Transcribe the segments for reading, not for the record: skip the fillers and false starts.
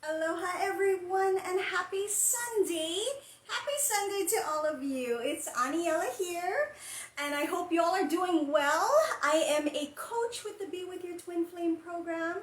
Aloha everyone and happy Sunday. Happy Sunday to all of you. It's Elle here and I hope you all are doing well. I am a coach with the Be With Your Twin Flame program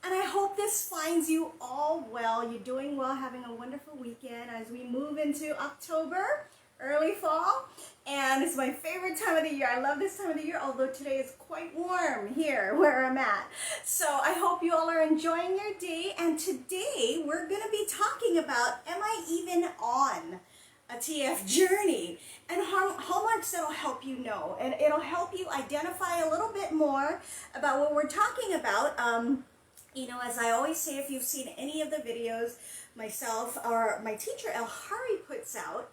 and I hope this finds you all well. You're doing well, having a wonderful weekend as we move into October, early fall, and it's my favorite time of the year. I love this time of the year, although today is quite warm here where I'm at. So I hope you all are enjoying your day, and today we're going to be talking about, am I even on a TF journey? And hallmarks that'll help you know, and it'll help you identify a little bit more about what we're talking about. You know, as I always say, if you've seen any of the videos myself or my teacher Elle puts out,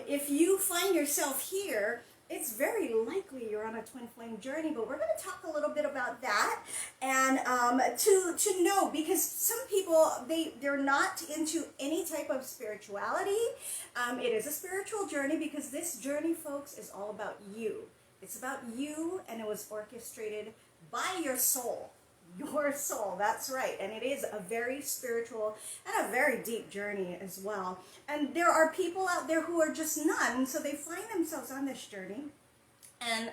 if you find yourself here, it's very likely you're on a twin flame journey, but we're going to talk a little bit about that and to know, because some people, they're not into any type of spirituality. It is a spiritual journey because this journey, folks, is all about you. It's about you, and it was orchestrated by your soul. Your soul, that's right. And it is a very spiritual and a very deep journey as well. And there are people out there who are just none, so they find themselves on this journey. And,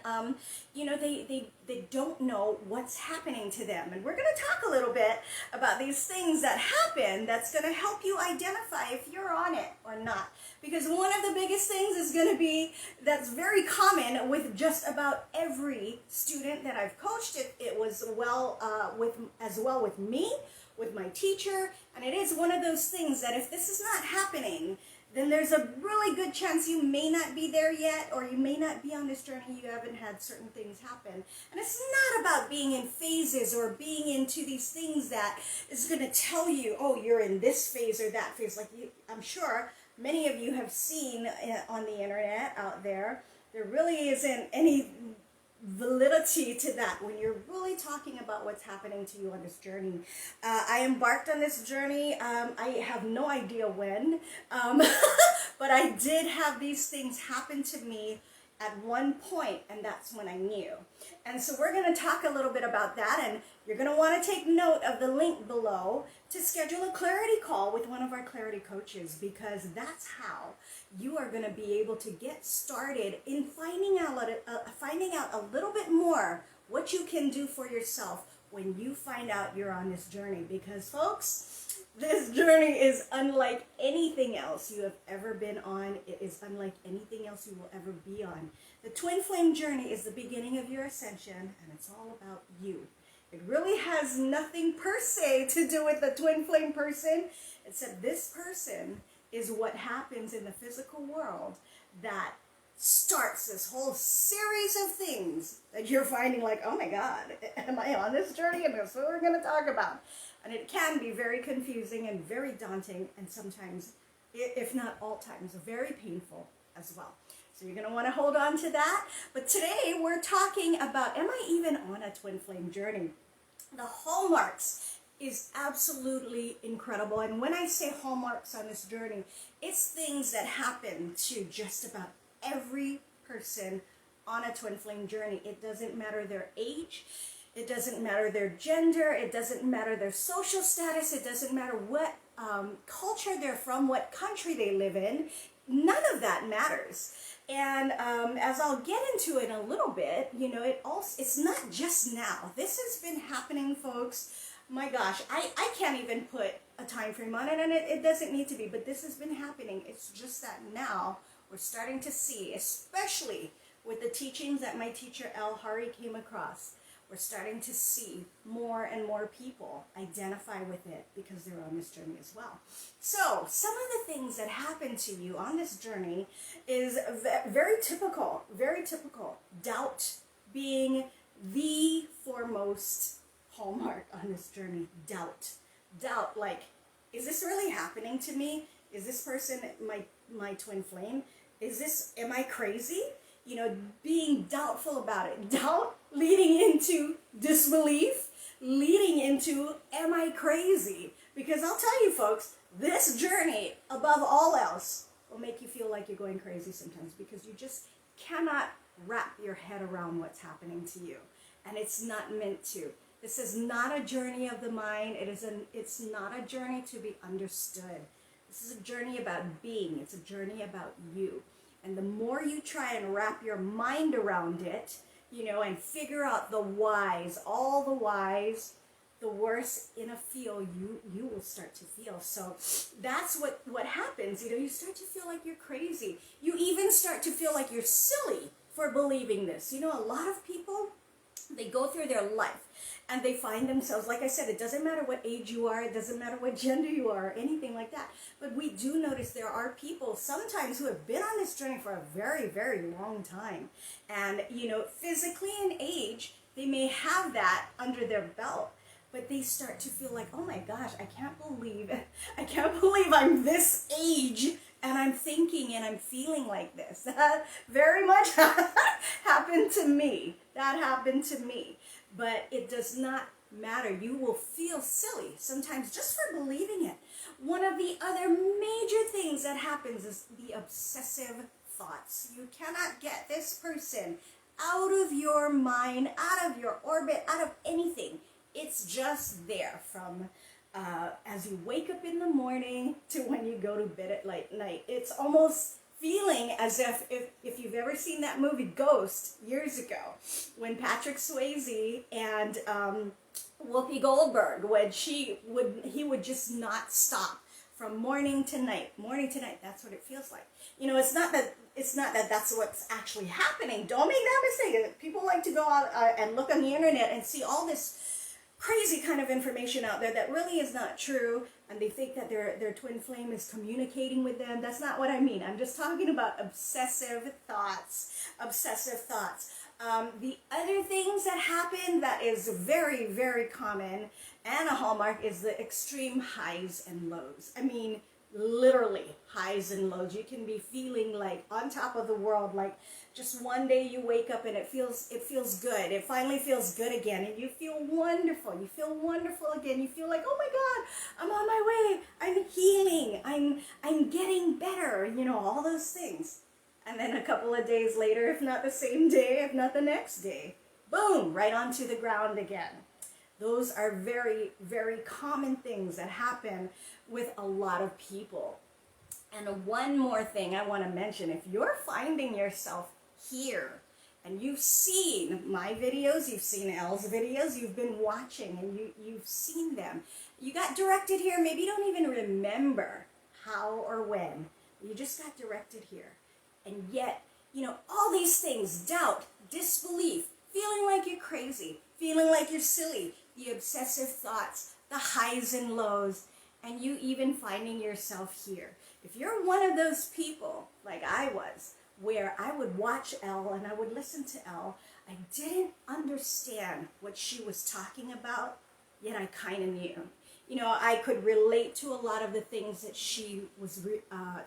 you know, they don't know what's happening to them. And we're going to talk a little bit about these things that happen that's going to help you identify if you're on it or not. Because one of the biggest things is going to be, that's very common with just about every student that I've coached. It was as well with me, with my teacher. And it is one of those things that if this is not happening, then there's a really good chance you may not be there yet, or you may not be on this journey. You haven't had certain things happen. And it's not about being in phases or being into these things that is going to tell you, oh, you're in this phase or that phase. Like I'm sure many of you have seen on the internet out there, there really isn't any validity to that when you're really talking about what's happening to you on this journey. I embarked on this journey, I have no idea when, but I did have these things happen to me at one point, and that's when I knew. And so we're going to talk a little bit about that, and you're going to want to take note of the link below to schedule a clarity call with one of our clarity coaches, because that's how you are going to be able to get started in finding out a little bit more what you can do for yourself when you find out you're on this journey. Because folks, this journey is unlike anything else you have ever been on. It is unlike anything else you will ever be on. The twin flame journey is the beginning of your ascension, and it's all about you. It really has nothing per se to do with the twin flame person, except this person is what happens in the physical world that starts this whole series of things that you're finding like, oh my God, am I on this journey? And that's what we're going to talk about. And it can be very confusing and very daunting, and sometimes, if not all times, very painful as well. So you're going to want to hold on to that. But today we're talking about, am I even on a twin flame journey? The hallmarks is absolutely incredible. And when I say hallmarks on this journey, it's things that happen to just about every person on a twin flame journey. It doesn't matter their age. It doesn't matter their gender. It doesn't matter their social status. It doesn't matter what culture they're from, what country they live in. None of that matters. And as I'll get into it a little bit, you know, it's not just now. This has been happening, folks. My gosh, I can't even put a time frame on it, and it doesn't need to be, but this has been happening. It's just that now we're starting to see, especially with the teachings that my teacher Elle came across, we're starting to see more and more people identify with it because they're on this journey as well. So some of the things that happen to you on this journey is very typical, very typical. Doubt being the foremost hallmark on this journey. Doubt, like, is this really happening to me? Is this person my twin flame? Am I crazy? You know, being doubtful about it. Doubt leading into disbelief, leading into, am I crazy? Because I'll tell you folks, this journey, above all else, will make you feel like you're going crazy sometimes, because you just cannot wrap your head around what's happening to you. And it's not meant to. This is not a journey of the mind. It's not a journey to be understood. This is a journey about being. It's a journey about you. And the more you try and wrap your mind around it, and figure out the whys, all the whys, the worse in a feel you will start to feel. So that's what happens. You start to feel like you're crazy. You even start to feel like you're silly for believing this. A lot of people, they go through their life and they find themselves, like I said, it doesn't matter what age you are, it doesn't matter what gender you are, or anything like that. But we do notice there are people sometimes who have been on this journey for a very, very long time. And, physically in age, they may have that under their belt. But they start to feel like, oh my gosh, I can't believe I'm this age and I'm thinking and I'm feeling like this. That very much happened to me. That happened to me. But it does not matter. You will feel silly sometimes just for believing it. One of the other major things that happens is the obsessive thoughts. You cannot get this person out of your mind, out of your orbit, out of anything. It's just there from as you wake up in the morning to when you go to bed at night. It's almost feeling as if you've ever seen that movie Ghost years ago, when Patrick Swayze and Whoopi Goldberg, when he would just not stop from morning to night. That's what it feels like. It's not that that's what's actually happening. Don't make that mistake. People like to go out and look on the internet and see all this crazy kind of information out there that really is not true, and they think that their twin flame is communicating with them. That's not what I mean. I'm just talking about obsessive thoughts. The other things that happen that is very, very common and a hallmark is the extreme highs and lows. I mean, literally highs and lows. You can be feeling like on top of the world, like just one day you wake up and it feels good. It finally feels good again, and you feel wonderful. You feel wonderful again. You feel like, oh my God, I'm on my way. I'm healing. I'm getting better. All those things. And then a couple of days later, if not the same day, if not the next day, boom, right onto the ground again. Those are very, very common things that happen with a lot of people. And one more thing I want to mention, if you're finding yourself here and you've seen my videos, you've seen Elle's videos, you've been watching and you've seen them. You got directed here, maybe you don't even remember how or when. You just got directed here. And yet, all these things, doubt, disbelief, feeling like you're crazy, feeling like you're silly, the obsessive thoughts, the highs and lows, and you even finding yourself here. If you're one of those people, like I was, where I would watch Elle and I would listen to Elle, I didn't understand what she was talking about, yet I kind of knew. I could relate to a lot of the things that she was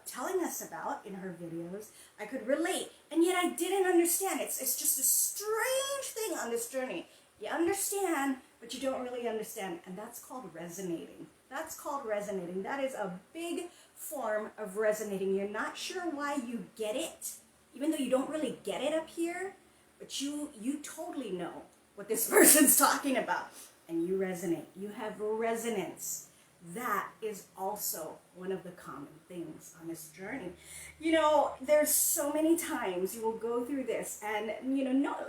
telling us about in her videos. I could relate, and yet I didn't understand. It's just a strange thing on this journey. You understand, but you don't really understand, and that's called resonating. That is a big form of resonating. You're not sure why you get it, even though you don't really get it up here, but you totally know what this person's talking about. And you resonate. You have resonance. That is also one of the common things on this journey. There's so many times you will go through this, and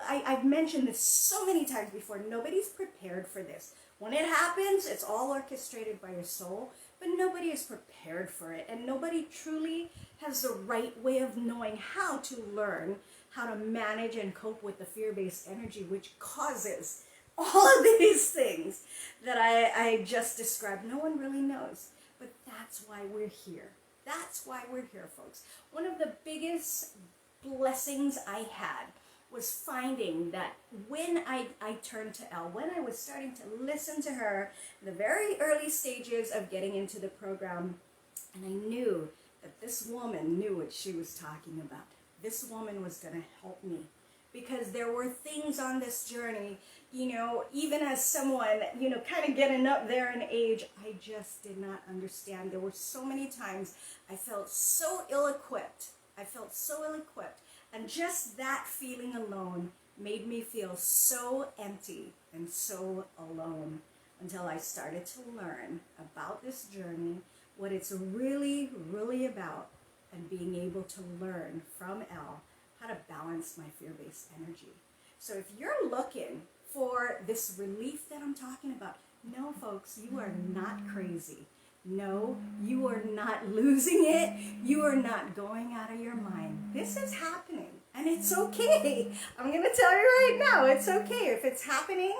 I've mentioned this so many times before. Nobody's prepared for this. When it happens, it's all orchestrated by your soul, but nobody is prepared for it, and nobody truly has the right way of knowing how to learn how to manage and cope with the fear-based energy, which causes all of these things that I just described. No one really knows, but that's why we're here. That's why we're here, folks. One of the biggest blessings I had was finding that when I turned to Elle, when I was starting to listen to her, the very early stages of getting into the program, and I knew that this woman knew what she was talking about. This woman was going to help me. Because there were things on this journey, even as someone, kind of getting up there in age, I just did not understand. There were so many times I felt so ill-equipped. And just that feeling alone made me feel so empty and so alone until I started to learn about this journey, what it's really, really about, and being able to learn from Elle how to balance my fear-based energy. So if you're looking for this relief that I'm talking about, no, folks, you are not crazy. No, you are not losing it. You are not going out of your mind. This is happening, and it's okay. I'm going to tell you right now, it's okay. If it's happening,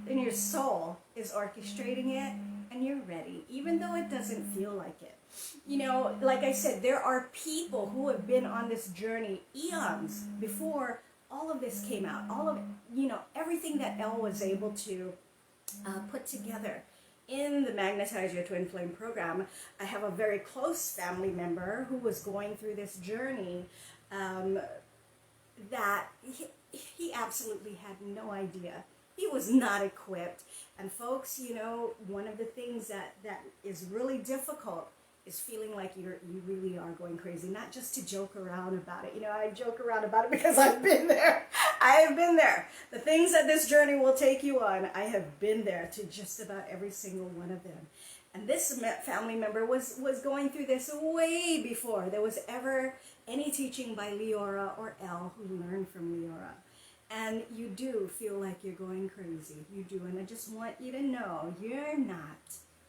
then your soul is orchestrating it, and you're ready, even though it doesn't feel like it. You know, like I said, there are people who have been on this journey eons before all of this came out. All of, everything that Elle was able to put together in the Magnetize Your Twin Flame program. I have a very close family member who was going through this journey that he absolutely had no idea. He was not equipped. And folks, one of the things that is really difficult is feeling like you really are going crazy, not just to joke around about it. I joke around about it because I've been there. I have been there. The things that this journey will take you on, I have been there to just about every single one of them. And this family member was going through this way before there was ever any teaching by Leora or Elle who learned from Leora. And you do feel like you're going crazy. You do. And I just want you to know you're not.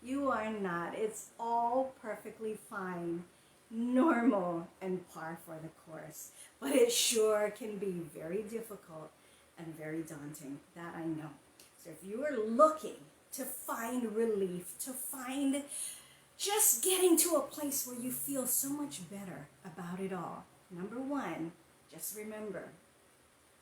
You are not. It's all perfectly fine, normal, and par for the course. But it sure can be very difficult and very daunting. That I know. So if you are looking to find relief, to find just getting to a place where you feel so much better about it all, number one, just remember,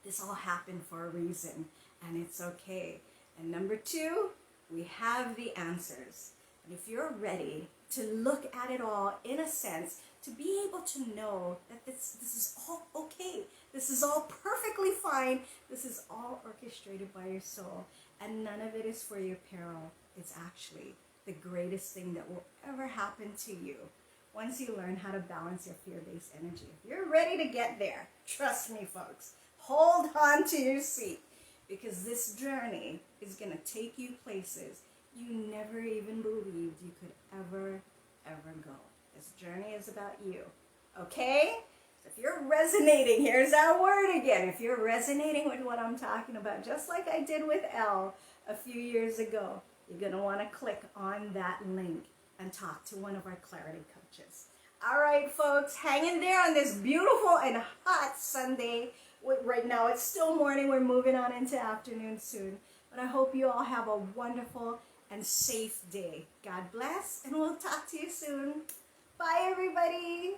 this all happened for a reason, and it's okay. And number two, we have the answers. And if you're ready to look at it all in a sense, to be able to know that this is all okay, this is all perfectly fine, this is all orchestrated by your soul, and none of it is for your peril. It's actually the greatest thing that will ever happen to you once you learn how to balance your fear-based energy. If you're ready to get there, trust me, folks, hold on to your seat, because this journey is going to take you places you never even believed you could ever go. This journey is about you, okay? So if you're resonating, here's our word again. If you're resonating with what I'm talking about, just like I did with Elle a few years ago, you're going to want to click on that link and talk to one of our Clarity coaches. All right, folks, hang in there on this beautiful and hot Sunday. Right now, it's still morning. We're moving on into afternoon soon. But I hope you all have a wonderful and safe day. God bless, and we'll talk to you soon. Bye, everybody.